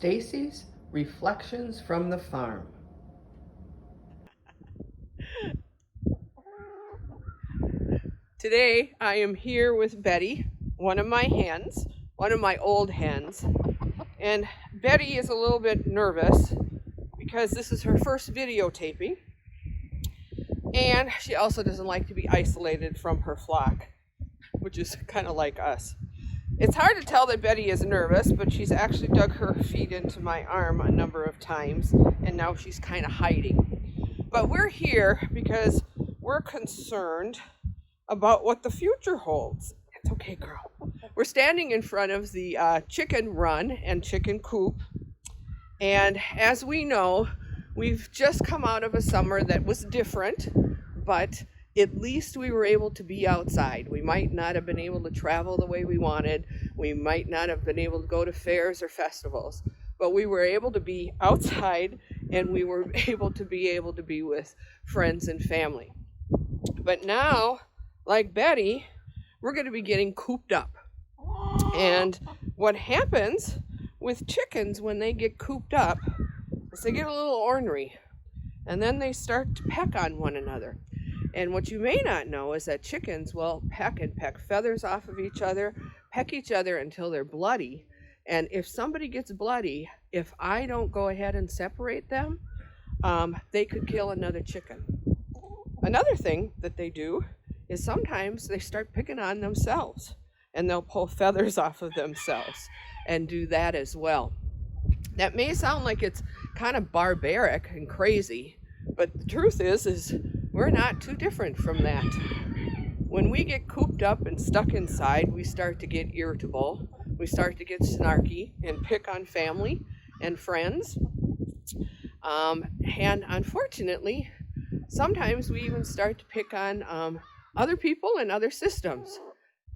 Stacy's Reflections from the Farm. Today I am here with Betty, one of my hens, one of my old hens. And Betty is a little bit nervous because this is her first videotaping. And she also doesn't like to be isolated from her flock, which is kind of like us. It's hard to tell that Betty is nervous, but she's actually dug her feet into my arm a number of times, and now she's kind of hiding. But we're here because we're concerned about what the future holds. It's okay, girl. We're standing in front of the chicken run and chicken coop. And as we know, we've just come out of a summer that was different, but at least we were able to be outside. We might not have been able to travel the way we wanted. We might not have been able to go to fairs or festivals, but we were able to be outside, and we were able to be with friends and family. But now, like Betty, we're going to be getting cooped up. And what happens with chickens when they get cooped up is they get a little ornery, and then they start to peck on one another. And what you may not know is that chickens will peck feathers off of each other, peck each other until they're bloody. And if somebody gets bloody, if I don't go ahead and separate them, they could kill another chicken. Another thing that they do is sometimes they start picking on themselves, and they'll pull feathers off of themselves and do that as well. That may sound like it's kind of barbaric and crazy, but the truth is we're not too different from that. When we get cooped up and stuck inside, we start to get irritable. We start to get snarky and pick on family and friends. And unfortunately, sometimes we even start to pick on other people and other systems.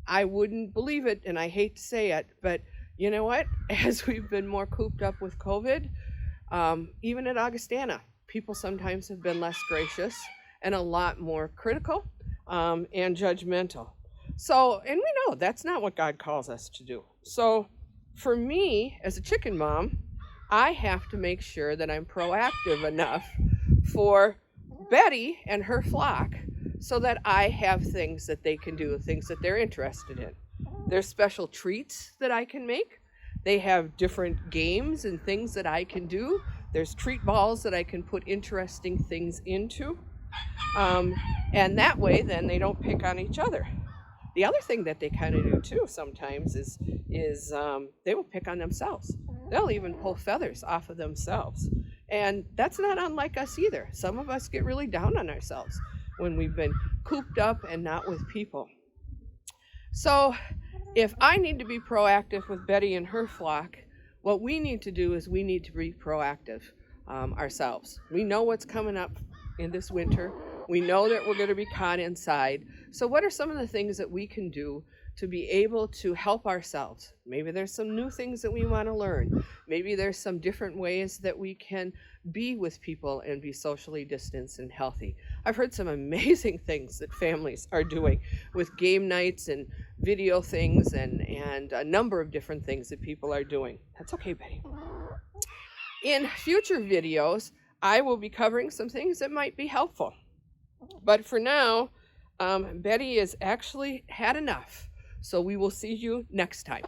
I wouldn't believe it, and I hate to say it, but you know what? As we've been more cooped up with COVID, even at Augustana, people sometimes have been less gracious and a lot more critical and judgmental. So, and we know that's not what God calls us to do. So for me, as a chicken mom, I have to make sure that I'm proactive enough for Betty and her flock so that I have things that they can do, things that they're interested in. There's special treats that I can make. They have different games and things that I can do. There's treat balls that I can put interesting things into. And that way, then they don't pick on each other. The other thing that they kind of do too sometimes is they will pick on themselves. They'll even pull feathers off of themselves. And that's not unlike us either. Some of us get really down on ourselves when we've been cooped up and not with people. So if I need to be proactive with Betty and her flock, what we need to do is we need to be proactive ourselves. We know what's coming up in this winter. We know that we're going to be caught inside. So what are some of the things that we can do to be able to help ourselves? Maybe there's some new things that we want to learn. Maybe there's some different ways that we can be with people and be socially distanced and healthy. I've heard some amazing things that families are doing with game nights and video things and a number of different things that people are doing. That's okay, Betty. In future videos, I will be covering some things that might be helpful. But for now, Betty has actually had enough. So we will see you next time.